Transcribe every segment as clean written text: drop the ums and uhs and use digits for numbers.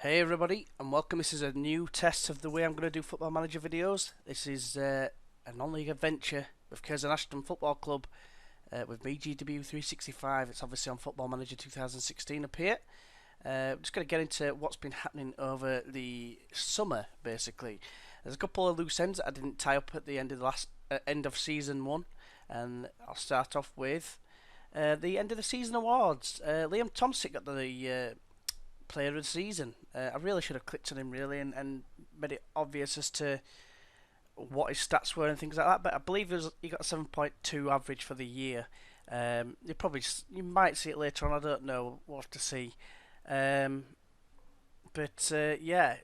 Hey everybody, and welcome. This is a new test of the way I'm going to do Football Manager videos. This is a non-league adventure with Curzon Ashton Football Club with me, GW365. It's obviously on Football Manager 2016 up here. I'm just going to get into what's been happening over the summer, basically. There's a couple of loose ends that I didn't tie up at the end of the end of season one, and I'll start off with the end of the season awards. Liam Thompson got the player of the season. I really should have clicked on him really and made it obvious as to what his stats were and things like that. But I believe he got a 7.2 average for the year. You might see it later on. I don't know. We'll have to see. Yeah,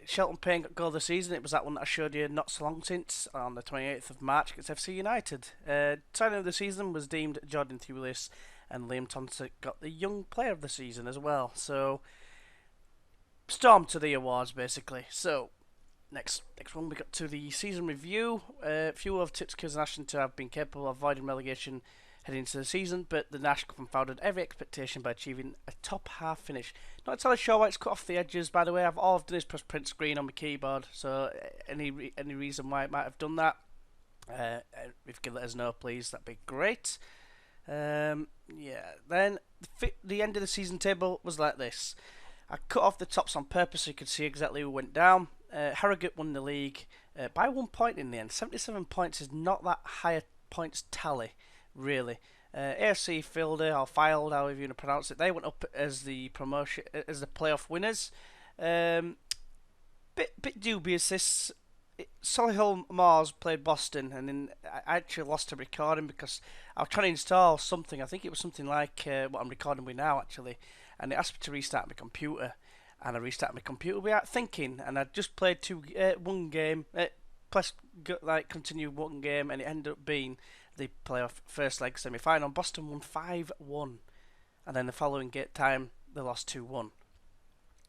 Shelton Payne got goal of the season. It was that one that I showed you not so long since on the 28th of March against FC United. Signing of the season was deemed Jordan Thulis, and Liam Thompson got the young player of the season as well. So storm to the awards basically. So next one we got to the season review. Few of tips Curzon Ashton to have been capable of avoiding relegation heading into the season, but the Nash confounded every expectation by achieving a top half finish. Not entirely sure why it's cut off the edges, by the way. All I've done is press print screen on my keyboard, so any reason why it might have done that, if you could let us know please, that'd be great. Then the end of the season table was like this. I cut off the tops on purpose so you could see exactly who went down. Harrogate won the league by 1 point in the end. 77 points is not that high a points tally, really. AFC Filder, or Filed, however you want to pronounce it, they went up as the promotion, as the playoff winners. Bit dubious this. Solihull Moors played Boston, and then I actually lost a recording because I was trying to install something. I think it was something like what I'm recording with now, actually. And it asked me to restart my computer, and I restarted my computer without thinking, and I just played one game, continue one game, and it ended up being the playoff first leg semi-final. Boston won 5-1, and then the following time they lost 2-1.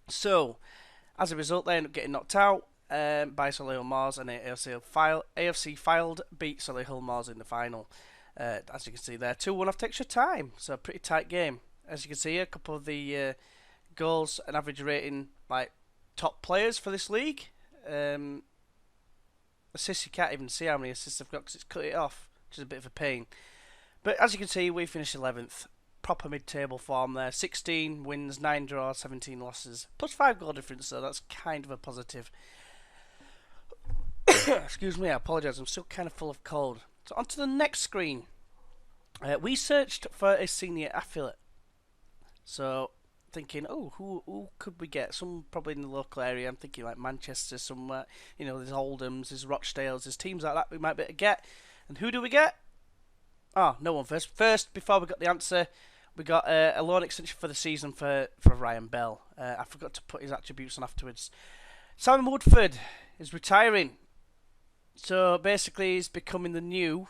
So, as a result, they ended up getting knocked out by Solihull Moors, and AFC Filed beat Solihull Moors in the final. As you can see there, 2-1 after extra time, so a pretty tight game. As you can see, a couple of the goals and average rating, like top players for this league. Assists, you can't even see how many assists I've got because it's cut it off, which is a bit of a pain. But as you can see, we finished 11th. Proper mid-table form there. 16 wins, 9 draws, 17 losses. Plus 5 goal difference, so that's kind of a positive. Excuse me, I apologise. I'm still kind of full of cold. So on to the next screen. We searched for a senior affiliate. So, thinking, who could we get? Some probably in the local area. I'm thinking like Manchester somewhere. You know, there's Oldhams, there's Rochdales, there's teams like that we might be able to get. And who do we get? Oh, no one first. First, before we got the answer, we got a loan extension for the season for Ryan Bell. I forgot to put his attributes on afterwards. Simon Woodford is retiring. So, basically, he's becoming a new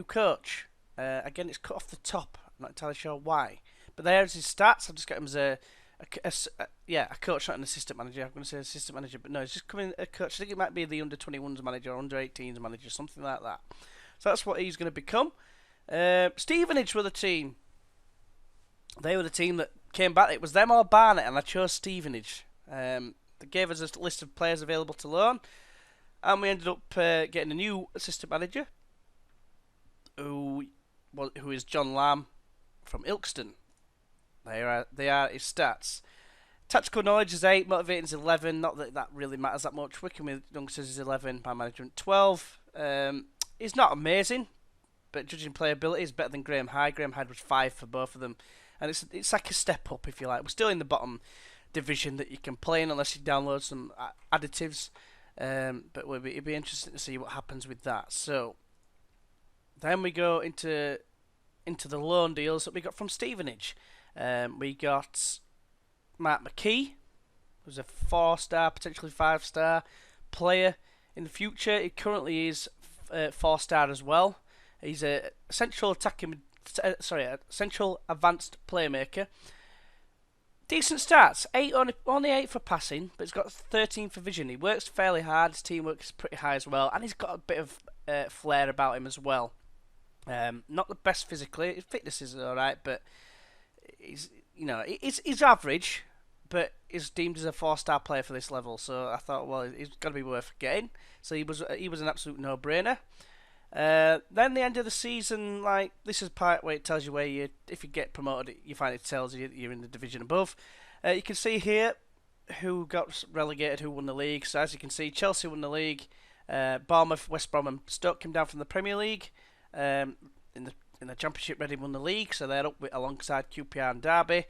coach. Again, it's cut off the top. I'm not entirely sure why. But there's his stats. I've just got him as a coach, not an assistant manager. I'm going to say assistant manager, but no, he's just coming a coach. I think it might be the under-21s manager or under-18s manager, something like that. So that's what he's going to become. Stevenage were the team. They were the team that came back. It was them or Barnet, and I chose Stevenage. They gave us a list of players available to loan, and we ended up getting a new assistant manager, who is John Lamb from Ilkeston. They are his stats. Tactical knowledge is 8, motivating is 11. Not that that really matters that much. Working with youngsters is 11. By management 12. He's not amazing, but judging playability is better than Graham Hyde. Graham Hyde was 5 for both of them, and it's like a step up if you like. We're still in the bottom division that you can play in unless you download some additives. But it'd be interesting to see what happens with that. So then we go into the loan deals that we got from Stevenage. We got Matt McKee, who's a 4-star, potentially 5-star player in the future. He currently is 4-star as well. He's a central advanced playmaker. Decent stats. Only 8 for passing, but he's got 13 for vision. He works fairly hard. His teamwork is pretty high as well, and he's got a bit of flair about him as well. Not the best physically. His fitness is alright, but he's average, but is deemed as a 4-star player for this level, so I thought, well, he's got to be worth getting. So he was an absolute no-brainer. Then the end of the season, like, this is part where it tells you if you get promoted, you find it tells you you're in the division above. You can see here who got relegated, who won the league. So as you can see, Chelsea won the league. Bournemouth, West Brom, and Stoke came down from the Premier League. In the Championship, Reading won the league, so they're up alongside QPR and Derby.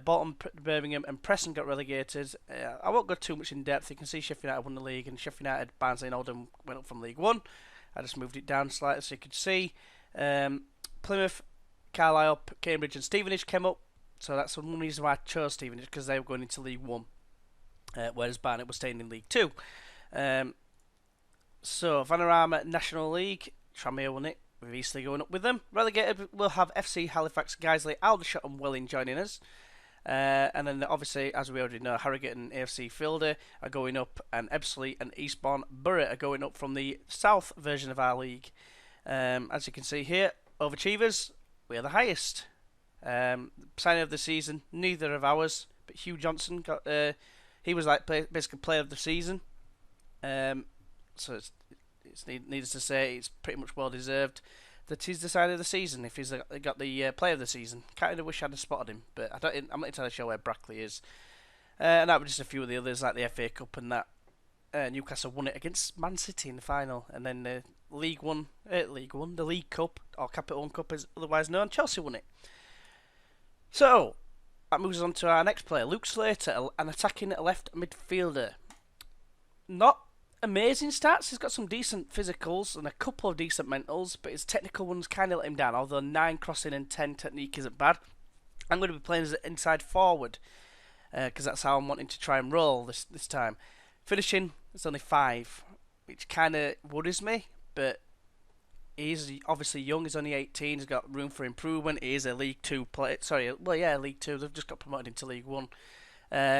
Bolton, Birmingham, and Preston got relegated. I won't go too much in depth. You can see Sheffield United won the league, and Sheffield United, Barnsley, and Oldham went up from League One. I just moved it down slightly so you could see. Plymouth, Carlisle, Cambridge, and Stevenage came up. So that's one reason why I chose Stevenage, because they were going into League One, whereas Barnet was staying in League Two. So Vanarama National League, Tranmere won it. We're easily going up with them. Relegated, we'll have FC Halifax, Guiseley, Aldershot, and Welling joining us. And then obviously, as we already know, Harrogate and AFC Filder are going up, and Ebbsfleet and Eastbourne Borough are going up from the south version of our league. As you can see here, overachievers, we are the highest. Signing of the season, neither of ours, but Hugh Johnson got. He was like basically player of the season. So it's needless to say, it's pretty much well deserved that he's the sign of the season. If he's got the player of the season, kind of wish I'd have spotted him, but I'm not entirely sure where Brackley is. And that was just a few of the others, like the FA Cup and that. Newcastle won it against Man City in the final, and then the League Cup, or Capital One Cup as otherwise known, Chelsea won it. So that moves on to our next player, Luke Slater, an attacking left midfielder. Not amazing stats. He's got some decent physicals and a couple of decent mentals, but his technical ones kind of let him down. Although 9 crossing and 10 technique isn't bad. I'm going to be playing as an inside forward because that's how I'm wanting to try and roll this time. Finishing, it's only 5, which kind of worries me, but he's obviously young. He's only 18. He's got room for improvement. He is a League 2 player. League 2. They've just got promoted into League 1.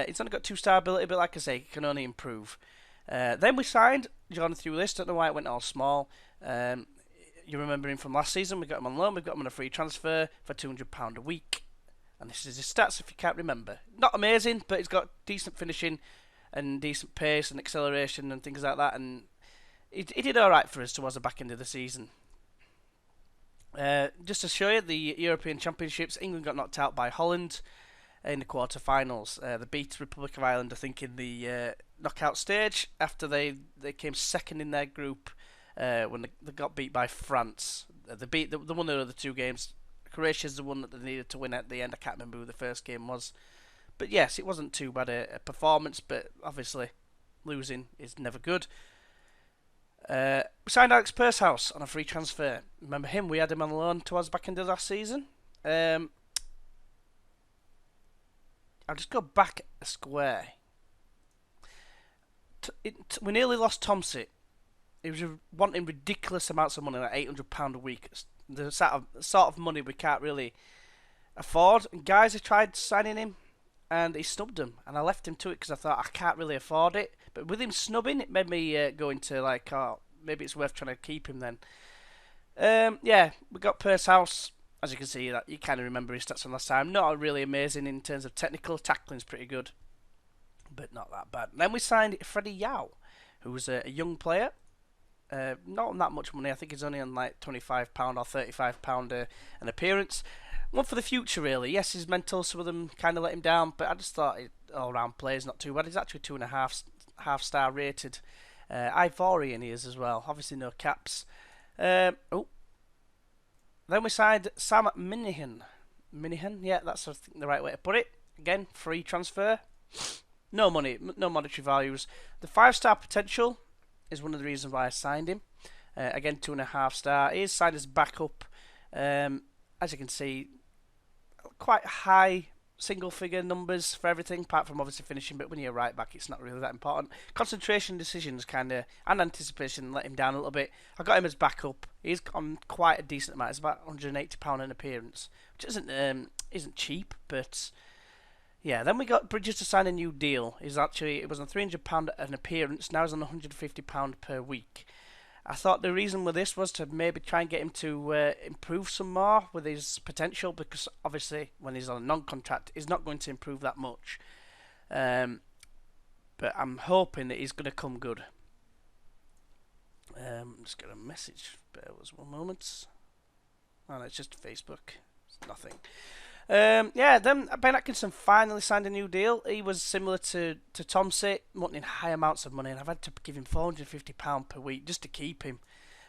He's only got 2-star ability, but like I say, he can only improve. Then we signed Jordan through this. Don't know why it went all small. You remember him from last season. We got him on loan. We got him on a free transfer for £200 a week. And this is his stats if you can't remember. Not amazing, but he's got decent finishing and decent pace and acceleration and things like that. And he did alright for us towards the back end of the season. Just to show you, the European Championships, England got knocked out by Holland in the quarter-finals. They beat Republic of Ireland, I think, in the knockout stage after they came second in their group when they got beat by France. They won the other 2 games. Croatia's the one that they needed to win at the end. I can't remember who the first game was. But yes, it wasn't too bad a performance, but obviously losing is never good. We signed Alex Pursehouse on a free transfer. Remember him? We had him on loan towards the back end of last season. I'll just go back a square. We nearly lost Tomsit. He was wanting ridiculous amounts of money, like £800 a week. The sort of money we can't really afford. And guys have tried signing him, and he snubbed them. And I left him to it because I thought I can't really afford it. But with him snubbing, it made me go into like, oh, maybe it's worth trying to keep him then. Yeah, we got Pursehouse. As you can see, that you kind of remember his stats from last time. Not really amazing in terms of technical. Tackling's pretty good, but not that bad. Then we signed Freddie Yao, who was a young player. Not on that much money. I think he's only on like £25 or £35 an appearance. One for the future, really. Yes, his mental, some of them kind of let him down, but I just thought all-round play is not too bad. He's actually 2.5 star rated. Ivorian he is as well. Obviously no caps. Then we signed Sam Minihan. Minihan, yeah, that's I think the right way to put it. Again, free transfer. No money, no monetary values. The 5-star potential is one of the reasons why I signed him. Again, 2.5 star. He is signed as backup. As you can see, quite high single-figure numbers for everything, apart from obviously finishing. But when you're right back, it's not really that important. Concentration, decisions, and anticipation let him down a little bit. I got him as backup. He's on quite a decent amount. It's about £180 an appearance, which isn't cheap, but. Yeah, then we got Bridges to sign a new deal. It was on £300 an appearance. Now he's on £150 per week. I thought the reason with this was to maybe try and get him to improve some more with his potential, because obviously when he's on a non-contract, he's not going to improve that much. But I'm hoping that he's going to come good. Just get a message. Bear with us one moment. Oh, no, it's just Facebook. It's nothing. Yeah, then Ben Atkinson finally signed a new deal. He was similar to Tomsey, wanting high amounts of money, and I've had to give him £450 per week just to keep him.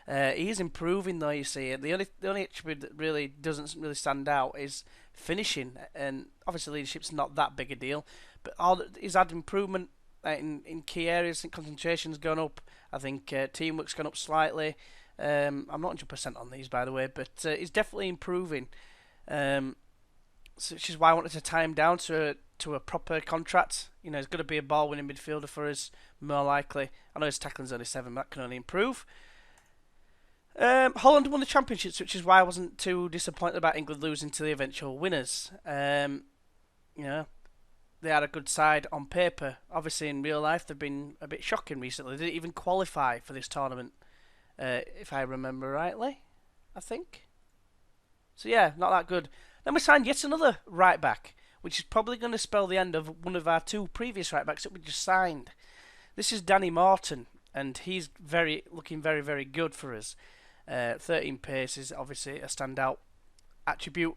He is improving though, you see. The only attribute that really doesn't really stand out is finishing, and obviously leadership's not that big a deal, but he's had improvement in key areas. I think concentration's gone up. I think teamwork's gone up slightly. I'm not 100% on these, by the way, but he's definitely improving. Which is why I wanted to tie him down to a proper contract. You know, he's going to be a ball-winning midfielder for us, more likely. I know his tackling's only 7, but that can only improve. Holland won the championships, which is why I wasn't too disappointed about England losing to the eventual winners. You know, they had a good side on paper. Obviously, in real life, they've been a bit shocking recently. They didn't even qualify for this tournament, if I remember rightly, I think. So yeah, not that good. Then we signed yet another right back, which is probably going to spell the end of one of our 2 previous right backs that we just signed. This is Danny Morton, and he's looking very, very good for us. 13 pace is obviously a standout attribute.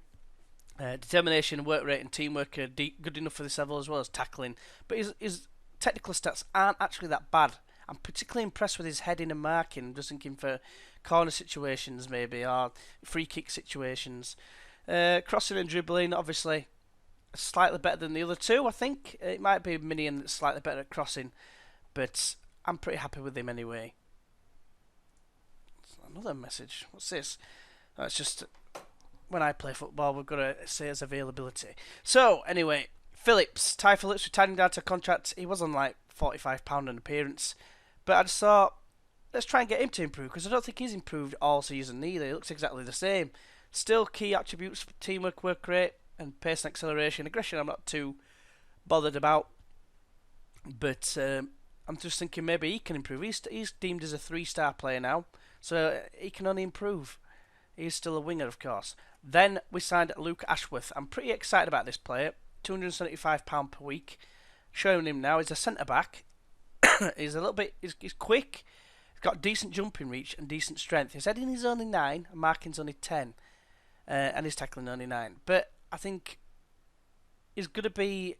Determination, work rate, and teamwork are good enough for this level, as well as tackling. But his technical stats aren't actually that bad. I'm particularly impressed with his heading and marking. I'm just thinking for corner situations maybe, or free kick situations. Crossing and dribbling, obviously, slightly better than the other 2, I think. It might be Minion that's slightly better at crossing, but I'm pretty happy with him anyway. Another message. What's this? Oh, it's just when I play football, we've got to say his availability. So, anyway, Phillips. Ty Phillips, we tied him down to a contract. He was on like £45 an appearance, but I just thought, let's try and get him to improve, because I don't think he's improved all season either. He looks exactly the same. Still key attributes for teamwork, work rate, and pace and acceleration. Aggression I'm not too bothered about, but I'm just thinking maybe he can improve. He's deemed as a 3-star player now, so he can only improve. He's still a winger, of course. Then we signed Luke Ashworth. I'm pretty excited about this player. £275 per week. Showing him now, he's a centre-back. He's a little bit, he's quick. He's got decent jumping reach and decent strength. His heading is only 9, and marking's only 10. And his tackling only 9. But I think he's going to be...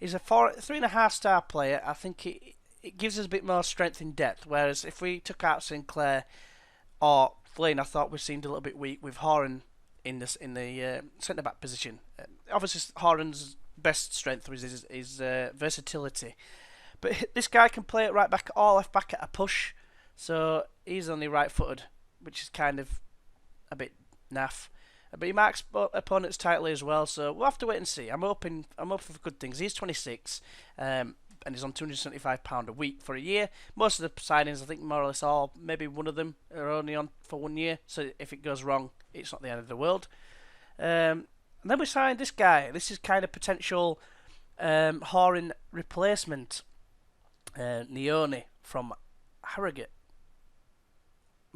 He's a 3.5-star player. I think it gives us a bit more strength in depth. Whereas if we took out Sinclair or Flynn, I thought we seemed a little bit weak with Horan in the centre-back position. Obviously, Horan's best strength was his versatility. But this guy can play at right back or left back at a push. So he's only right-footed, which is kind of a bit naff. But he marks opponents tightly as well, so we'll have to wait and see. I'm hoping for good things. He's 26, and he's on £275 a week for a year. Most of the signings, I think more or less all, maybe one of them are only on for 1 year, so if it goes wrong, it's not the end of the world. And then we signed this guy. This is kind of potential Horan replacement, Neone from Harrogate.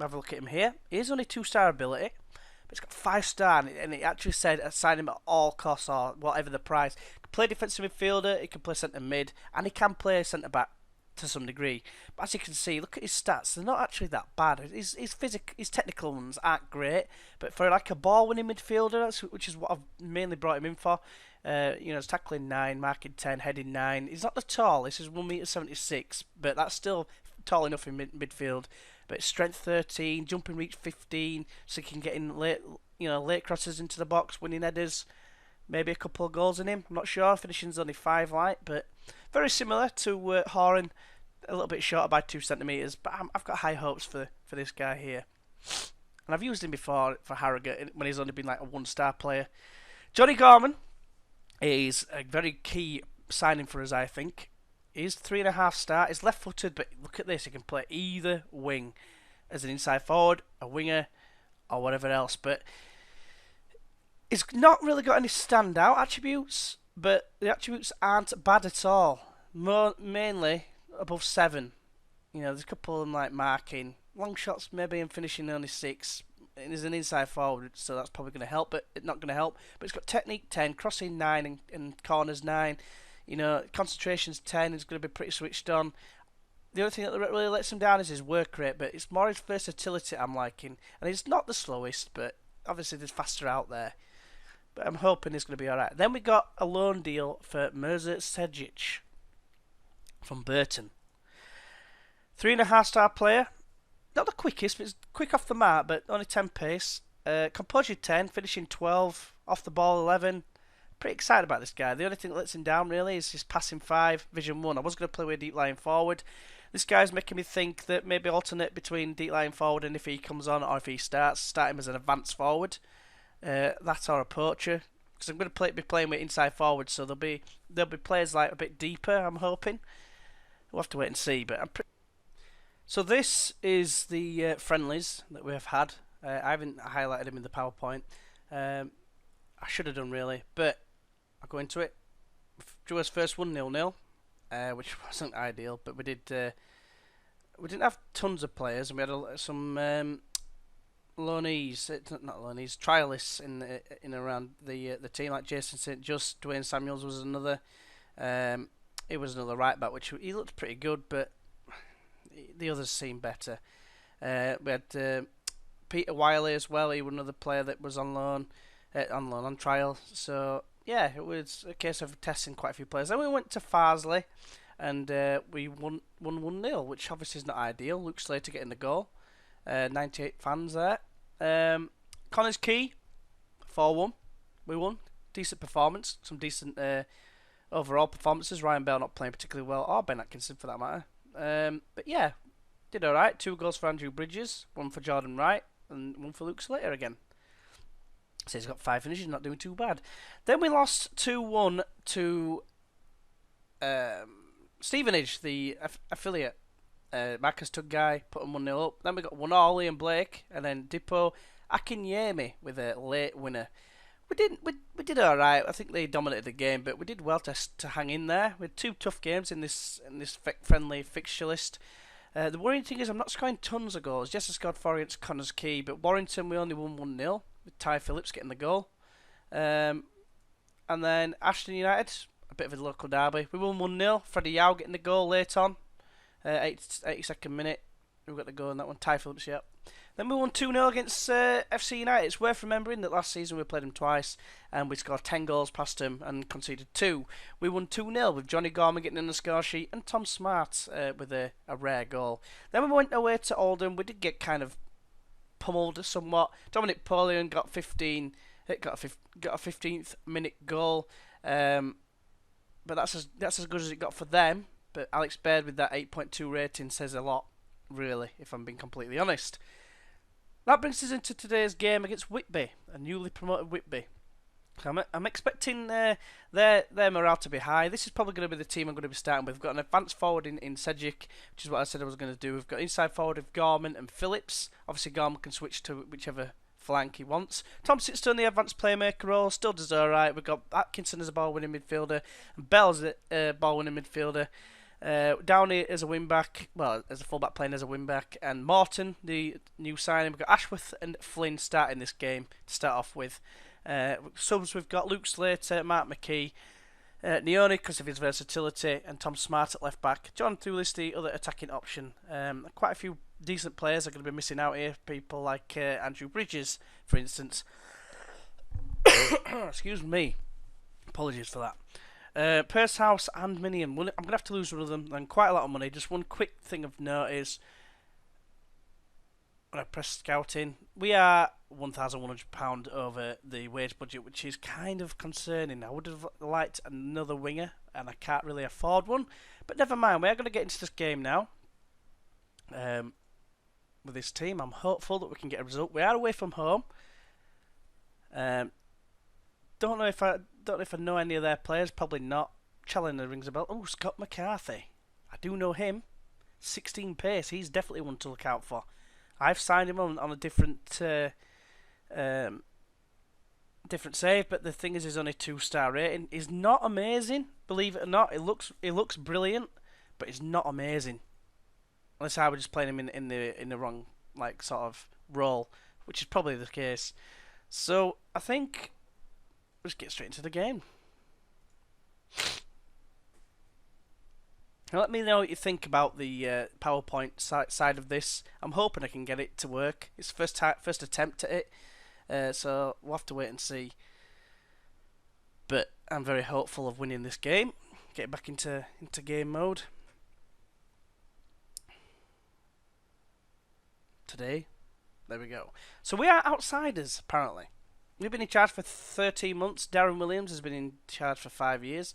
Have a look at him here. He has only 2-star ability. But it's got 5-star, and it actually said sign him at all costs or whatever the price. He can play defensive midfielder, he can play centre mid, and he can play centre back to some degree. But as you can see, look at his stats; they're not actually that bad. His technical ones aren't great, but for like a ball-winning midfielder, which is what I've mainly brought him in for. He's tackling 9, marking 10, heading 9. He's not the tallest; he's 1.76 m, but that's still tall enough in midfield. But strength 13, jumping reach 15, so he can get in late crosses into the box, winning headers, maybe a couple of goals in him. I'm not sure. Finishing's only 5 light, but very similar to Horan, a little bit shorter by 2 centimetres. But I've got high hopes for this guy here, and I've used him before for Harrogate when he's only been like a 1-star player. Johnny Gorman is a very key signing for us, I think. He's 3.5-star. He's left-footed, but look at this. He can play either wing as an inside forward, a winger, or whatever else. But he's not really got any standout attributes, but the attributes aren't bad at all. Mainly above 7. There's a couple of them like marking. Long shots maybe and finishing only 6. And he's an inside forward, so that's probably going to help, but it's not going to help. But it's got technique 10, crossing 9, and corners 9. You know, concentration's 10. He's going to be pretty switched on. The other thing that really lets him down is his work rate, but it's more his versatility I'm liking. And he's not the slowest, but obviously there's faster out there. But I'm hoping he's going to be alright. Then we got a loan deal for Mirza Sejic from Burton. 3.5-star player. Not the quickest, but it's quick off the mark, but only 10 pace. Composure 10, finishing 12, off the ball 11. Pretty excited about this guy. The only thing that lets him down really is his passing 5, vision 1. I was going to play with a deep lying forward. This guy's making me think that maybe alternate between deep lying forward and if he comes on or if he starts, start him as an advanced forward. That's our approacher. Because I'm going to be playing with inside forward, so there'll be players like a bit deeper, I'm hoping. We'll have to wait and see, but So this is the friendlies that we have had. I haven't highlighted them in the PowerPoint. I should have done really, but I'll go into it. Drew us first 1-0, which wasn't ideal, but we did. We didn't have tons of players, and we had some loanees, not loanees, trialists in around the team, like Jason St. Just, Dwayne Samuels was another. He was another right back, which he looked pretty good, but the others seemed better. We had Peter Wiley as well. He was another player that was on trial. So yeah, it was a case of testing quite a few players. Then we went to Farsley, and we won 1-0, which obviously is not ideal. Luke Slater getting the goal. 98 fans there. Connors Key, 4-1. We won. Decent performance. Some decent overall performances. Ryan Bell not playing particularly well, or Ben Atkinson for that matter. But yeah, did alright. 2 goals for Andrew Bridges, 1 for Jordan Wright, and 1 for Luke Slater again. So he's got 5 finishes, not doing too bad. Then we lost 2-1 to Stevenage, the affiliate. Marcus Tuggai put them 1-0 up. Then we got 1-0 Ian Blake, and then Dipo Akinyemi with a late winner. We did all right. I think they dominated the game, but we did well to hang in there. We had 2 tough games in this friendly fixture list. The worrying thing is I'm not scoring tons of goals. Yes, I scored 4 against Connors Key, but Warrington we only won 1-0 with Ty Phillips getting the goal. And then Ashton United, a bit of a local derby. We won 1-0. Freddie Yao getting the goal late on. 82nd minute. We got the goal in that one. Ty Phillips, yeah. Then we won 2-0 against FC United. It's worth remembering that last season we played them twice and we scored 10 goals past them and conceded 2. We won 2-0 with Johnny Gorman getting in the score sheet and Tom Smart with a rare goal. Then we went away to Oldham. We did get kind of pummeled somewhat. Dominic Polion got a 15th minute goal, but that's as good as it got for them. But Alex Baird with that 8.2 rating says a lot, really, if I'm being completely honest. That brings us into today's game against Whitby, a newly promoted Whitby. I'm expecting their morale to be high. This is probably going to be the team I'm going to be starting with. We've got an advanced forward in Sejic, which is what I said I was going to do. We've got inside forward of Gorman and Phillips. Obviously, Gorman can switch to whichever flank he wants. Thompson's still in the advanced playmaker role, still does alright. We've got Atkinson as a ball-winning midfielder, and Bell as a ball-winning midfielder. Downey as a wing-back, well, as a full-back playing as a wing-back, and Morton, the new signing. We've got Ashworth and Flynn starting this game to start off with. Subs, we've got Luke Slater, Mark McKee, Neone because of his versatility, and Tom Smart at left-back. John Thulis, the other attacking option. Quite a few decent players are going to be missing out here. People like Andrew Bridges, for instance. Excuse me. Apologies for that. Pursehouse and Minion. I'm going to have to lose one of them, and quite a lot of money. Just one quick thing of note is, when I press scouting, we are £1,100 over the wage budget, which is kind of concerning. I would have liked another winger, and I can't really afford one. But never mind, we are going to get into this game now. With this team, I'm hopeful that we can get a result. We are away from home. Don't know if I know any of their players. Probably not. Challenger rings a bell. Oh, Scott McCarthy. I do know him. 16 pace. He's definitely one to look out for. I've signed him on a different save, but the thing is, he's only 2-star rating. He's not amazing, believe it or not. It looks brilliant, but it's not amazing. Unless I was just playing him in the wrong sort of role, which is probably the case. So I think let's get straight into the game. Now let me know what you think about the PowerPoint side of this. I'm hoping I can get it to work. It's first attempt at it, so we'll have to wait and see. But I'm very hopeful of winning this game. Get back into game mode today. There we go. So we are outsiders, apparently. We've been in charge for 13 months. Darren Williams has been in charge for 5 years.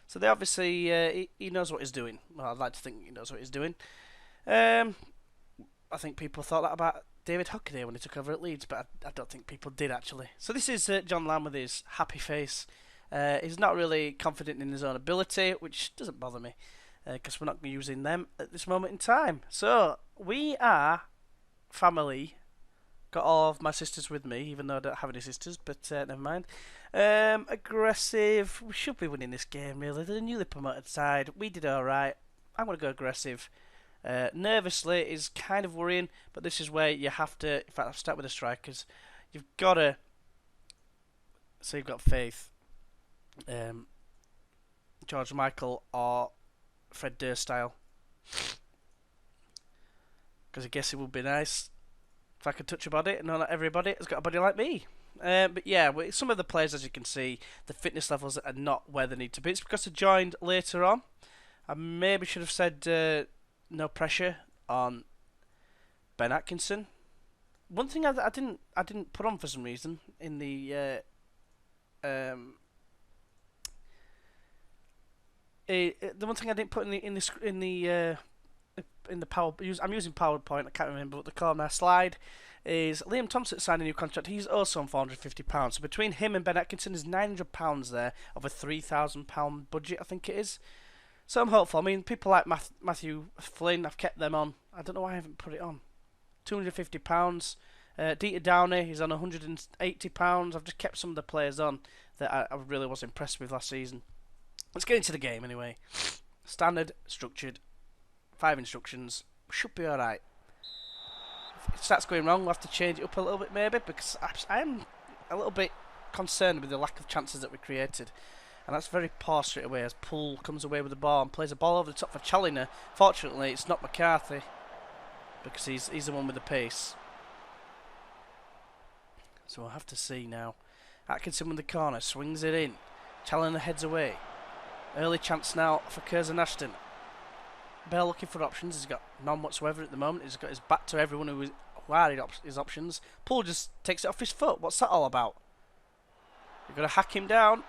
So they obviously, he knows what he's doing. Well, I'd like to think he knows what he's doing. I think people thought that about David Hockaday when he took over at Leeds, but I don't think people did, actually. So this is John Lamb with his happy face. He's not really confident in his own ability, which doesn't bother me, because we're not using them at this moment in time. So, we are family. Got all of my sisters with me, even though I don't have any sisters, but never mind. Aggressive. We should be winning this game, really. They're the newly promoted side. We did alright. I'm going to go aggressive. Nervously is kind of worrying, but this is where you have to... In fact, I'll start with the strikers. You've got to... So you've got faith. George Michael or Fred Durst style. Because I guess it would be nice if I could touch a body, and not everybody has got a body like me. But yeah, some of the players, as you can see, the fitness levels are not where they need to be. It's because I joined later on. I maybe should have said no pressure on Ben Atkinson. One thing I didn't put on for some reason in the one thing I didn't put in the power. I'm using PowerPoint. I can't remember what they call my slide. Is Liam Thompson signed a new contract? He's also on £450. So between him and Ben Atkinson is £900 there of a £3,000 budget, I think it is. So I'm hopeful. I mean, people like Matthew Flynn, I've kept them on. I don't know why I haven't put it on. £250. Dieter Downey, he's on £180. I've just kept some of the players on that I really was impressed with last season. Let's get into the game anyway. Standard, structured, 5 instructions. Should be alright. If it starts going wrong, we'll have to change it up a little bit maybe, because I am a little bit concerned with the lack of chances that we created. And that's very poor straight away as Poole comes away with the ball and plays a ball over the top for Challinor. Fortunately, it's not McCarthy, because he's the one with the pace. So we'll have to see now. Atkinson with the corner, swings it in. Challinor heads away. Early chance now for Curzon Ashton. Bell looking for options. He's got none whatsoever at the moment. He's got his back to everyone who are his options. Poole just takes it off his foot. What's that all about? You've got to hack him down.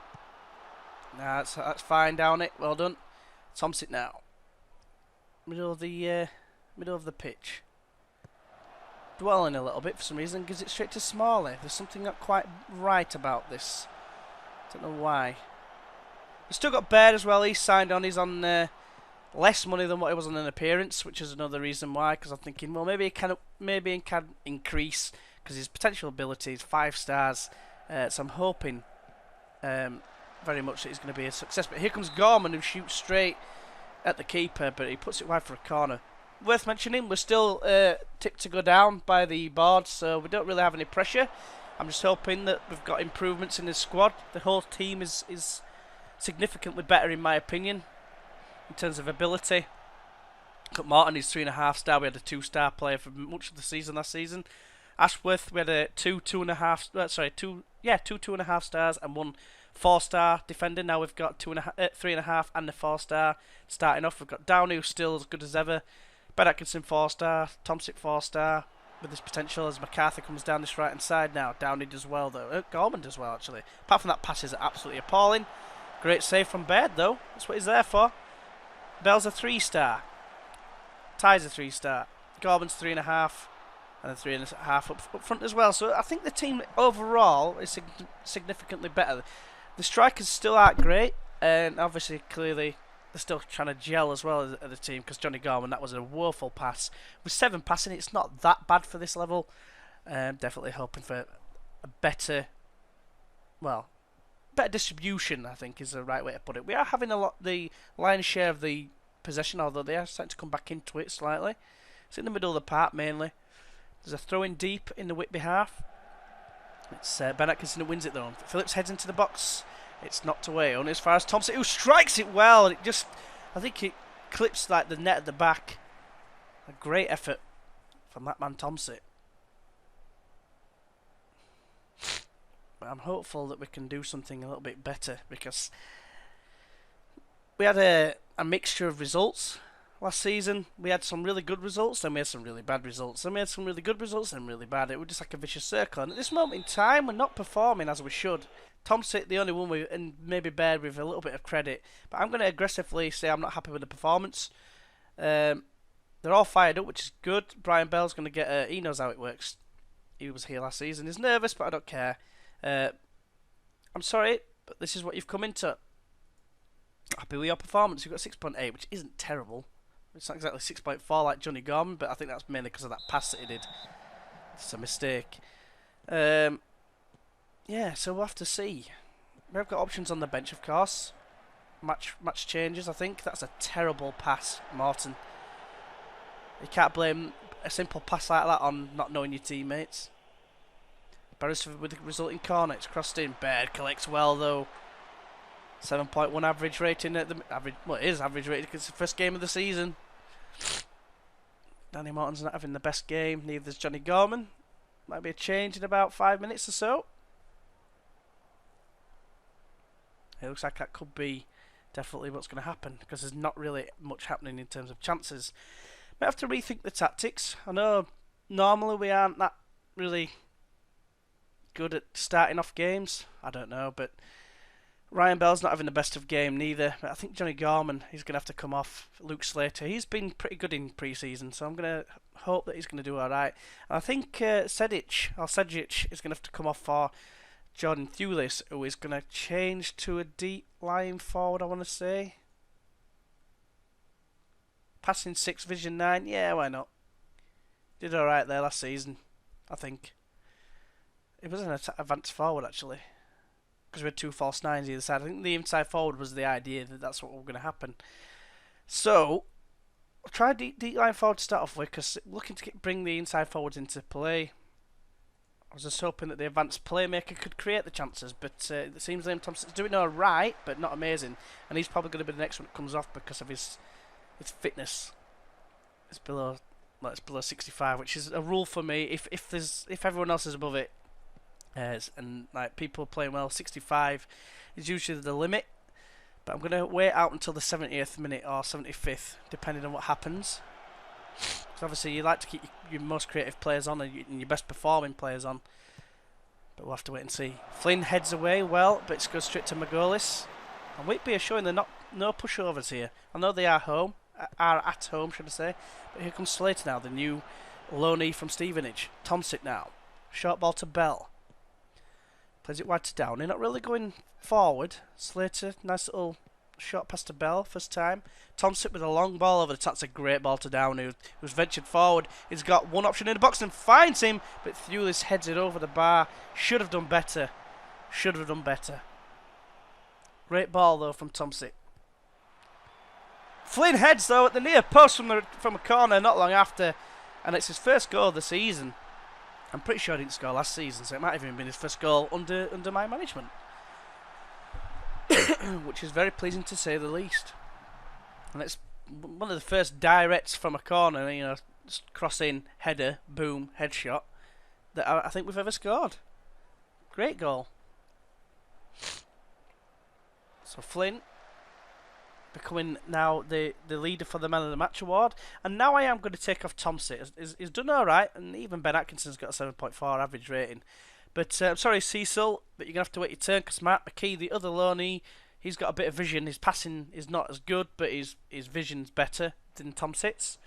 Nah, that's fine, down it. Well done. Thompson now. Middle of the pitch. Dwelling a little bit for some reason. Gives it straight to Smalley. There's something not quite right about this. Don't know why. We've still got Baird as well. He's signed on. He's on less money than what he was on an appearance, which is another reason why. Because I'm thinking, well, maybe he can increase because his potential ability is 5 stars. So I'm hoping very much that he's going to be a success. But here comes Gorman, who shoots straight at the keeper, but he puts it wide for a corner. Worth mentioning, we're still tipped to go down by the board, so we don't really have any pressure. I'm just hoping that we've got improvements in the squad. The whole team is significantly better, in my opinion, in terms of ability. Got Martin, he's 3.5 star. We had a 2-star player for much of the season last season. Ashworth, we had a 2.5 stars and 1 4-star defender. Now we've got 3.5 and a 4-star. Starting off, we've got Downey, who's still as good as ever. Ben Atkinson 4-star, Thompson 4-star, with his potential as McCarthy comes down this right hand side now. Downey does well though. Gorman does well actually. Apart from that, passes are absolutely appalling. Great save from Baird though. That's what he's there for. Bell's a 3-star. Ty's a 3-star. Gorman's 3.5. And then 3.5 up front as well. So I think the team overall is significantly better. The strikers still aren't great, and obviously clearly they're still trying to gel as well as the team, because Johnny Gorman, that was a woeful pass. With 7 passing, it's not that bad for this level. Definitely hoping for a better distribution, I think is the right way to put it. We are having the lion's share of the possession, although they are starting to come back into it slightly. It's in the middle of the park mainly. There's a throw in deep in the Whitby half. It's Ben Atkinson who wins it though. Phillips heads into the box. It's knocked away only as far as Thompson, who strikes it well. And it just, I think clips like the net at the back. A great effort from that man Tomsit. But I'm hopeful that we can do something a little bit better, because we had a mixture of results last season. We had some really good results, then we had some really bad results, then we had some really good results, then really bad. It was just like a vicious circle. And at this moment in time, we're not performing as we should. Tomsit, the only one, and maybe Baird with a little bit of credit. But I'm going to aggressively say I'm not happy with the performance. They're all fired up, which is good. Brian Bell's going to get... he knows how it works. He was here last season. He's nervous, but I don't care. I'm sorry, but this is what you've come into. Happy with your performance. You've got 6.8, which isn't terrible. It's not exactly 6.4 like Johnny Gorman, but I think that's mainly because of that pass that he did. It's a mistake. Yeah, so we'll have to see. We've got options on the bench, of course. Match changes, I think. That's a terrible pass, Morton. You can't blame a simple pass like that on not knowing your teammates. Beresford with the resulting corner. It's crossed in. Baird collects well, though. 7.1 average rating at the average. Well, it is average rating because it's the first game of the season. Danny Morton's not having the best game. Neither is Johnny Gorman. Might be a change in about 5 minutes or so. It looks like that could be definitely what's going to happen, because there's not really much happening in terms of chances. Might have to rethink the tactics. I know normally we aren't that really good at starting off games. I don't know, but Ryan Bell's not having the best of game neither. But I think Johnny Gorman, he's going to have to come off. Luke Slater, he's been pretty good in pre-season, so I'm going to hope that he's going to do alright. And I think Sedic is going to have to come off for Jordan Thewlis, who is going to change to a deep lying forward, I want to say. Passing 6, vision 9, yeah, why not? Did alright there last season, I think. It was an advanced forward, actually, because we had 2 false 9s either side. I think the inside forward was the idea that that's what was going to happen. So, I'll try deep line forward to start off with, because looking to bring the inside forwards into play. I was just hoping that the advanced playmaker could create the chances, but it seems Liam Thompson's doing alright, but not amazing. And he's probably going to be the next one that comes off because of his fitness. It's below 65, which is a rule for me. If everyone else is above it, and like people playing well, 65 is usually the limit. But I'm going to wait out until the 70th minute or 75th, depending on what happens. So obviously you like to keep your most creative players on and your best performing players on. But we'll have to wait and see. Flynn heads away well, but it goes straight to Magolis. And Whitby are showing they're no pushovers here. I know they are at home, should I say. But here comes Slater now, the new loanee from Stevenage. Tomsit now. Short ball to Bell. Plays it wide to Downey. Not really going forward. Slater, nice little short pass to Bell, first time. Tomsit with a long ball over the top. That's a great ball to Downey, who's ventured forward. He's got one option in the box and finds him, but Thewlis heads it over the bar. Should have done better. Should have done better. Great ball, though, from Tomsit. Flynn heads, though, at the near post from a corner not long after, and it's his first goal of the season. I'm pretty sure he didn't score last season, so it might have even been his first goal under my management. Which is very pleasing to say the least. And it's one of the first directs from a corner, you know, cross in, header, boom, headshot, that I think we've ever scored. Great goal. So Flynn becoming now the leader for the Man of the Match award. And now I am going to take off Tomsit. He's done alright, and even Ben Atkinson's got a 7.4 average rating. But I'm sorry, Cecil, but you're going to have to wait your turn, because Matt McKee, the other loanee, he's got a bit of vision. His passing is not as good, but his vision's better than Tomsit's.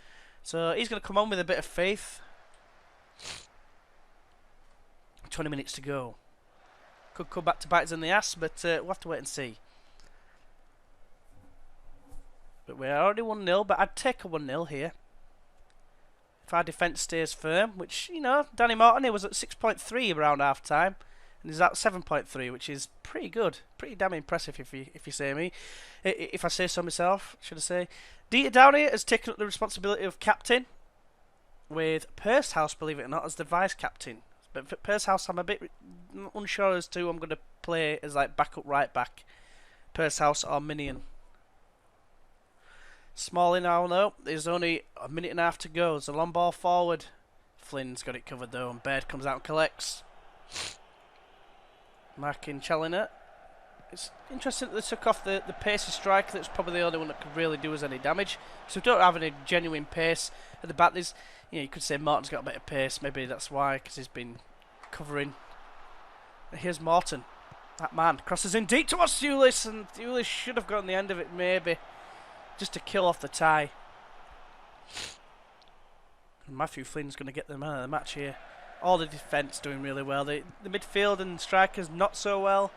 So he's going to come on with a bit of faith. 20 minutes to go. Could come back to bite us in the ass, but we'll have to wait and see. But we're already 1-0, but I'd take a 1-0 here. If our defence stays firm, which, you know, Danny Morton, he was at 6.3 around half-time, and he's at 7.3, which is pretty good. Pretty damn impressive, if you say me. If I say so myself, should I say. Dieter Downey has taken up the responsibility of captain, with Purshouse, believe it or not, as the vice-captain. But for Purshouse, I'm a bit unsure as to who I'm going to play as like backup right-back. Purshouse or Minion. Smalley now, though. There's only a minute and a half to go. There's a long ball forward. Flynn's got it covered, though, and Baird comes out and collects. Marking Challinor. It's interesting that they took off the pacey striker. That's probably the only one that could really do us any damage. So we don't have any genuine pace at the back. There's, you could say Morton's got a bit of pace. Maybe that's why, because he's been covering. And here's Morton. That man crosses in deep towards Thulis, and Thulis should have gotten the end of it, maybe. Just to kill off the tie. And Matthew Flynn's going to get the man of the match here. All the defence doing really well. The midfield and strikers not so well.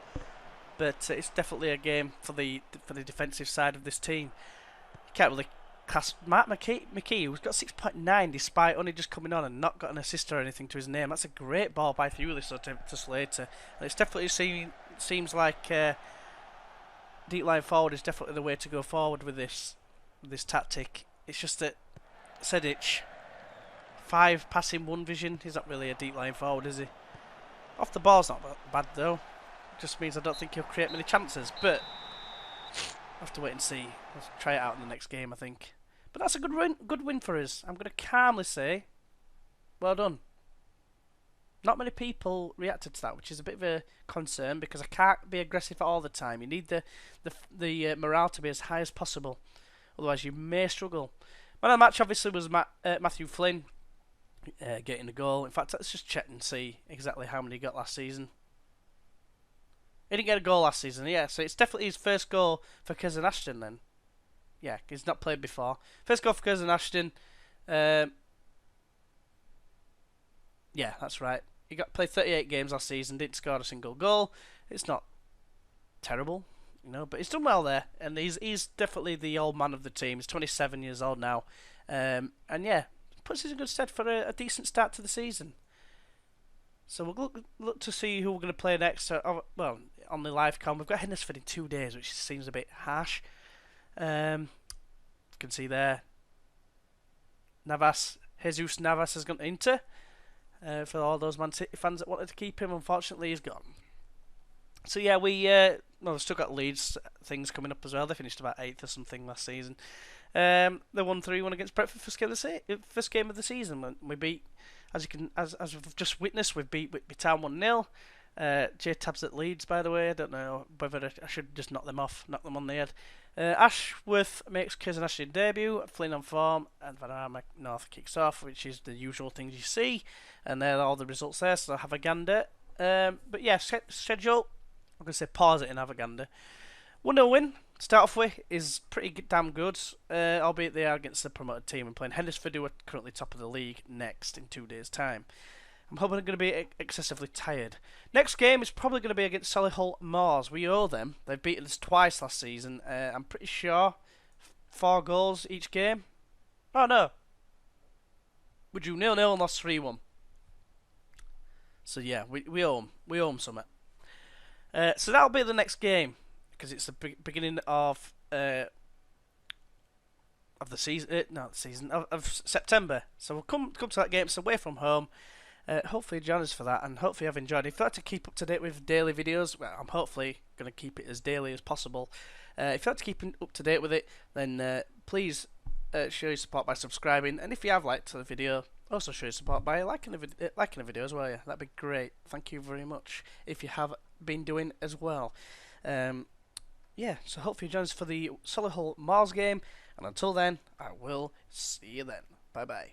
But it's definitely a game for the defensive side of this team. You can't really class Mark McKee, who's got 6.9 despite only just coming on and not got an assist or anything to his name. That's a great ball by Thulis to Slater. And it's definitely seems like deep line forward is definitely the way to go forward with this tactic. It's just that Sedic, 5 passing, 1 vision. He's not really a deep line forward, is he? Off the ball's not bad though. Just means I don't think he'll create many chances, but I'll have to wait and see. Let's try it out in the next game, I think. But that's a good win for us. I'm going to calmly say, well done. Not many people reacted to that, which is a bit of a concern because I can't be aggressive all the time. You need the morale to be as high as possible, otherwise you may struggle. Man of the match obviously was Matthew Flynn getting the goal. In fact, let's just check and see exactly how many he got last season. He didn't get a goal last season, yeah, so it's definitely his first goal for Curzon Ashton then. Yeah, he's not played before. First goal for Curzon Ashton. Yeah, that's right. He played 38 games last season, didn't score a single goal. It's not terrible, but he's done well there. And he's definitely the old man of the team. He's 27 years old now. And yeah, puts us in good stead for a decent start to the season. So we'll look to see who we're going to play next. Well, on the live com, we've got Huddersfield in 2 days, which seems a bit harsh. You can see there, Jesus Navas has gone to Inter. For all those Man City fans that wanted to keep him, unfortunately he's gone. So yeah, we've still got Leeds things coming up as well. They finished about 8th or something last season. They won 3-1 against Brentford first game of the season. We beat, as we've just witnessed, we've beat Whitby Town 1-0. J-Tabs at Leeds, by the way. I don't know whether I should just knock them on the head. Ashworth makes Curzon Ashton debut, Flynn on form, and Van Armak North kicks off, which is the usual things you see. And there are all the results there, so I'll have a gander. But yeah, schedule, I'm going to say pause it and have a gander. 1-0 win, to start off with, is pretty damn good, albeit they are against the promoted team and playing Huddersfield, who are currently top of the league, next in 2 days' time. I'm hoping they're going to be excessively tired. Next game is probably going to be against Solihull Moors. We owe them. They've beaten us twice last season. I'm pretty sure 4 goals each game. Oh no. We drew 0-0 and lost 3-1. So yeah, we owe them. We owe them something. So that'll be the next game because it's the beginning of the season. Of September. So we'll come to that game. It's away from home. Hopefully join us for that, and hopefully you've enjoyed it. If you'd like to keep up to date with daily videos, well, I'm hopefully going to keep it as daily as possible. If you'd like to keep up to date with it, then please show your support by subscribing, and if you have liked the video, also show your support by liking the video as well. Yeah, that'd be great. Thank you very much if you have been doing as well. Yeah, so hopefully you join us for the Solihull Moors game, and until then, I will see you then. Bye bye.